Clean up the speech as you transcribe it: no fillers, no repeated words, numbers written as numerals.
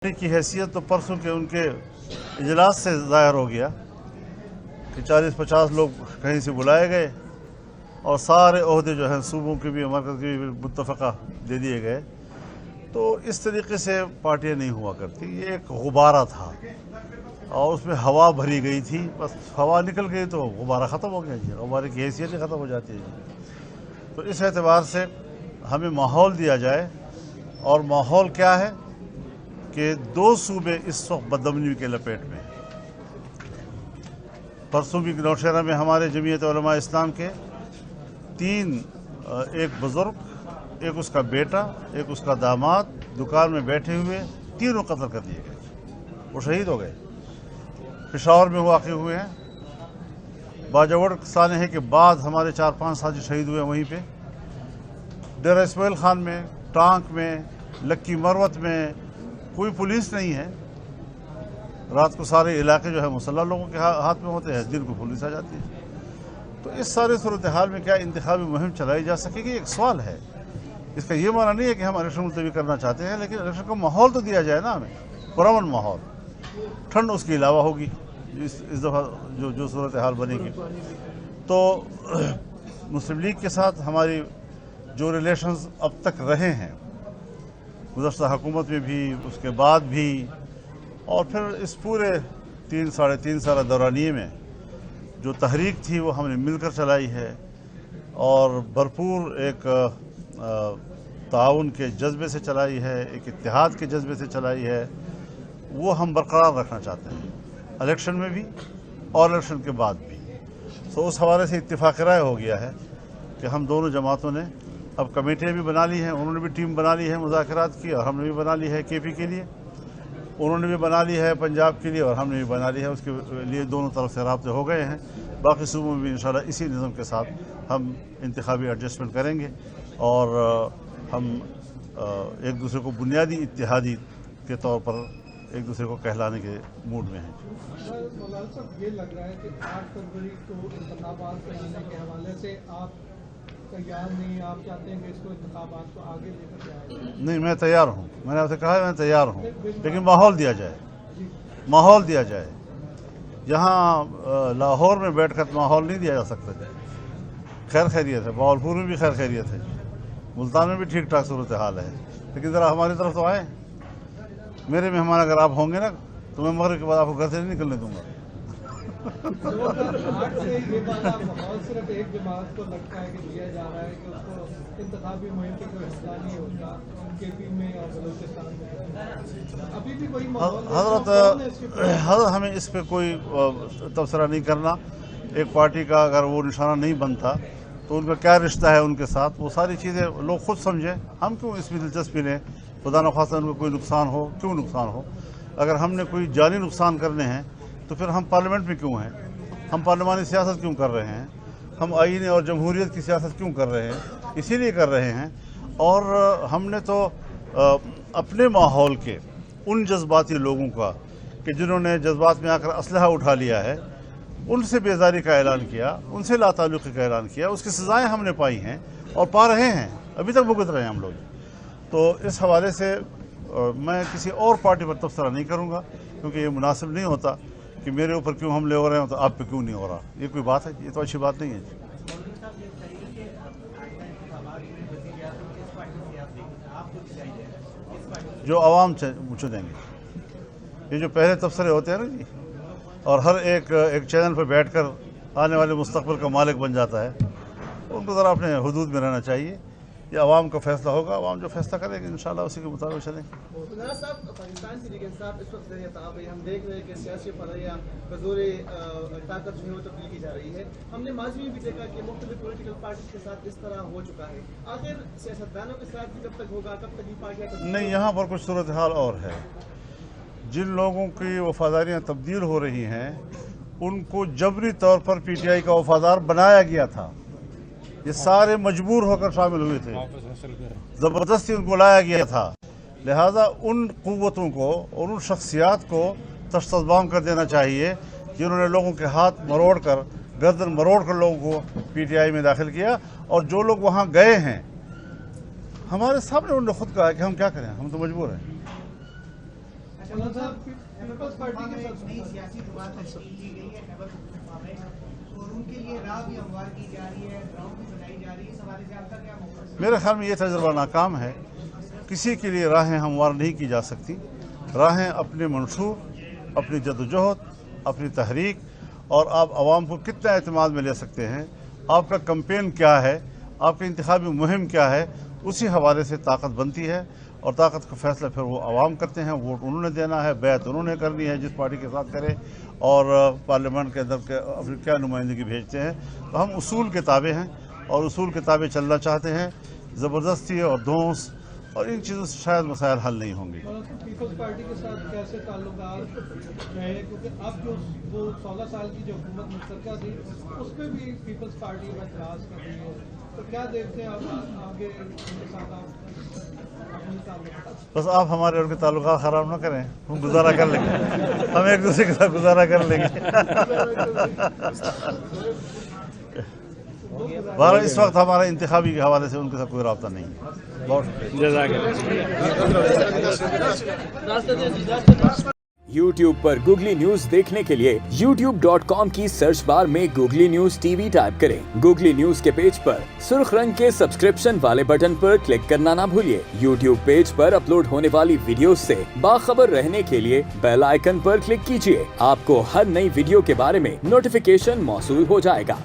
की हैसियत तो परसों के उनके इजलास से ज़ाहिर हो गया कि 40-50 लोग कहीं से बुलाए गए और सारे ओहदे जो हैं सूबों के भी मरकज़ के भी मुत्तफ़क़ा दे दिए गए। तो इस तरीके से पार्टियां नहीं हुआ करती। ये एक गुब्बारा था और उसमें हवा भरी गई थी, बस हवा निकल गई तो गुब्बारा ख़त्म हो गया जी, गुब्बारे की हैसियत ही ख़त्म हो जाती है जी। तो इस एतबार से हमें माहौल दिया जाए, और माहौल क्या है कि दो सूबे इस वक्त बदअमनी के लपेट में। परसों भी नौशहरा में हमारे जमीयत उलमा इस्लाम के तीन, एक बुज़ुर्ग, एक उसका बेटा, एक उसका दामाद, दुकान में बैठे हुए तीनों कत्ल कर दिए गए, वो शहीद हो गए। पेशावर में वाक़ हुए हैं। बाजवड़ सानहे के बाद हमारे 4-5 साथी शहीद हुए वहीं पे। डेरा इस्माइल खान में, टांक में, लक्की मरवत में कोई पुलिस नहीं है। रात को सारे इलाके जो है मुसल्लह लोगों के हाथ में होते हैं, दिन को पुलिस आ जाती है। तो इस सारे सूरत हाल में क्या इंतखाबी मुहिम चलाई जा सकेगी, एक सवाल है। इसका ये माना नहीं है कि हम इलेक्शन मुलतवी करना चाहते हैं, लेकिन इलेक्शन का माहौल तो दिया जाए ना हमें, पुरअमन माहौल। ठंड उसके अलावा होगी इस दफ़ा जो सूरत हाल बनेगी। तो मुस्लिम लीग के साथ हमारी जो रिलेशंस अब तक रहे हैं, गुज़श्ता हुकूमत में भी, उसके बाद भी, और फिर इस पूरे 3-3.5 साल दौरानिए में जो तहरीक थी वो हमने मिलकर चलाई है, और भरपूर एक ताउन के जज्बे से चलाई है, एक इत्तेहाद के जज्बे से चलाई है। वो हम बरकरार रखना चाहते हैं, इलेक्शन में भी और इलेक्शन के बाद भी। तो उस हवाले से इत्तिफाक़ राय हो गया है कि हम दोनों जमातों ने अब कमेटियाँ भी बना ली हैं। उन्होंने भी टीम बना ली है मुज़ाकरात की, और हमने भी बना ली है KP के लिए। उन्होंने भी बना ली है पंजाब के लिए, और हमने भी बना ली है। उसके लिए दोनों तरफ से राब्ते हो गए हैं। बाकी सूबों में भी इंशाल्लाह इसी निज़म के साथ हम इंतखाबी एडजस्टमेंट करेंगे, और हम एक दूसरे को बुनियादी इत्तेहादी के तौर पर एक दूसरे को कहलाने के मूड में हैं। मौलाना साहब, ये लग रहा है कि 8 फरवरी को इंतखाबात करने के हवाले से आप तैयार नहीं, आप चाहते हैं कि इसको इंतखाबात को आगे लेकर जाए? नहीं, मैं तैयार हूँ। मैंने आपसे कहा है मैं तैयार हूँ, लेकिन माहौल दिया जाए, माहौल दिया जाए। यहाँ लाहौर में बैठकर माहौल नहीं दिया जा सकता। खैर खैरियत है, बावलपुर में भी खैर खैरियत है, मुल्तान में भी ठीक ठाक सूरत हाल है, लेकिन ज़रा हमारी तरफ तो आए। मेरे मेहमान अगर आप होंगे ना, तो मैं मगरिब के बाद आपको घर से नहीं निकलने दूंगा। 2008 से ये वाला माहौल सिर्फ एक जमात को लगता है कि दिया जा रहा है कि उसको इंतखाबी मुहिम के कोई हिस्सा नहीं होता, KP में और बलूचिस्तान में अभी भी कोई माहौल। हज़रत हमें इस पर कोई तबसरा नहीं करना। एक पार्टी का अगर वो निशाना नहीं बनता तो उनका क्या रिश्ता है उनके साथ, वो सारी चीज़ें लोग खुद समझें। हम क्यों इसमें दिलचस्पी लें? खुदा न खास्ता उनको कोई नुकसान हो, क्यों नुकसान हो? अगर हमने कोई जानी नुकसान करने हैं तो फिर हम पार्लियामेंट में क्यों हैं? हम पार्लिमानी सियासत क्यों कर रहे हैं? हम आईन और जमहूरियत की सियासत क्यों कर रहे हैं? इसीलिए कर रहे हैं। और हमने तो अपने माहौल के उन जज्बाती लोगों का कि जिन्होंने जज्बात में आकर असलहा उठा लिया है, उनसे बेजारी का ऐलान किया, उनसे लाताल्लुक़ी का ऐलान किया, उसकी सज़ाएँ हमने पाई हैं और पा रहे हैं, अभी तक भुगत रहे हैं हम लोग। तो इस हवाले से मैं किसी और पार्टी पर तबसरा नहीं करूँगा, क्योंकि ये मुनासिब नहीं होता कि मेरे ऊपर क्यों हमले हो रहे हैं तो आप पे क्यों नहीं हो रहा। ये कोई बात है? ये तो अच्छी बात नहीं है। जो आवाम चुनेंगे। ये जो पहले तबसरे होते हैं ना जी, और हर एक चैनल पर बैठकर आने वाले मुस्तकबिल का मालिक बन जाता है, उनको ज़रा अपने हुदूद में रहना चाहिए। ये आवाम का फैसला होगा, आवाम जो फैसला करेगी इंशाल्लाह उसी के मुताबिक चलेंगे। पाकिस्तान की लीग इंसाफ इस वक्त हम देख रहे हैं कि सियासी फरैया बज़ोर ताकत जो है वो तब्दील की जा रही है। हमने माजी में भी देखा कि मुख्तलिफ पॉलिटिकल पार्टी के साथ इस तरह हो चुका है। आखिर सियासतदानों के साथ भी कब तक होगा, कब तक ये पार्टियाँ? नहीं, यहाँ पर कुछ सूरत हाल और है। जिन लोगों की वफादारियाँ तब्दील हो रही हैं, उनको जबरी तौर पर PTI का वफादार बनाया गया था। ये सारे मजबूर होकर शामिल हुए थे, ज़बरदस्ती उनको लाया गया था। लिहाजा उन क़ुव्वतों को और उन शख्सियात को तश्तज़बाम कर देना चाहिए जिन्होंने लोगों के हाथ मरोड़ कर, गर्दन मरोड़ कर लोगों को PTI में दाखिल किया। और जो लोग वहाँ गए हैं, हमारे सामने उन्होंने खुद कहा कि हम क्या करें, हम तो मजबूर हैं। मौलाना साहब पीपल्स पार्टी के साथ नई सियासी जमात तश्कील की गई है खैबर पख्तूनख्वा में और उनके लिए राह भी हमवार की जा रही है, ग्राउंड भी बनाई जा रही है, इस हवाले से आपका क्या मौक़िफ़ है? मेरे ख्याल में ये तजुर्बा नाकाम है। किसी के लिए राहें हमवार नहीं की जा सकती। राहें अपने मंशूर, अपनी जदोजहद, अपनी तहरीक और आप आवाम को कितना एतमाद में ले सकते हैं, आपका कैंपेन क्या है, आपकी इंतखाबी मुहिम क्या है, उसी हवाले से ताकत बनती है और ताकत का फैसला फिर वो आवाम करते हैं। वोट उन्होंने देना है, बैत उन्होंने करनी है जिस पार्टी के साथ करें, और पार्लियामेंट के अंदर अपनी क्या नुमाइंदगी भेजते हैं। तो हम उसूल के ताबे हैं और उसूल के ताबे चलना चाहते हैं। ज़बरदस्ती और धौंस और इन चीज़ों से शायद मसाइल हल नहीं होंगे। पीपल्स पार्टी के साथ कैसे ताल्लुकात रहे, क्योंकि अब जो वो 16 साल की जो हुकूमत मुश्तरका थी उस पर भी पीपल्स पार्टी में एतराज़ कर रही है, तो क्या देखते हैं आप आगे उनके साथ आप अपनी ताल्लुकात? बस आप हमारे और के ताल्लुकात ख़राब ना करें, हम गुजारा कर लेंगे, हम एक दूसरे के साथ गुजारा कर लेंगे। बहरहाल इस वक्त हमारा इंतखाबी के हवाले से उनके साथ कोई रब्ता नहीं है। बहुत YouTube पर गूगली न्यूज देखने के लिए youtube.com की सर्च बार में गूगली न्यूज टीवी टाइप करें। गूगली न्यूज के पेज पर सुर्ख रंग के सब्सक्रिप्शन वाले बटन पर क्लिक करना ना भूलिए। YouTube पेज पर अपलोड होने वाली वीडियोस से बाखबर रहने के लिए बेल आइकन पर क्लिक कीजिए। आपको हर नई वीडियो के बारे में नोटिफिकेशन मौसूल हो जाएगा।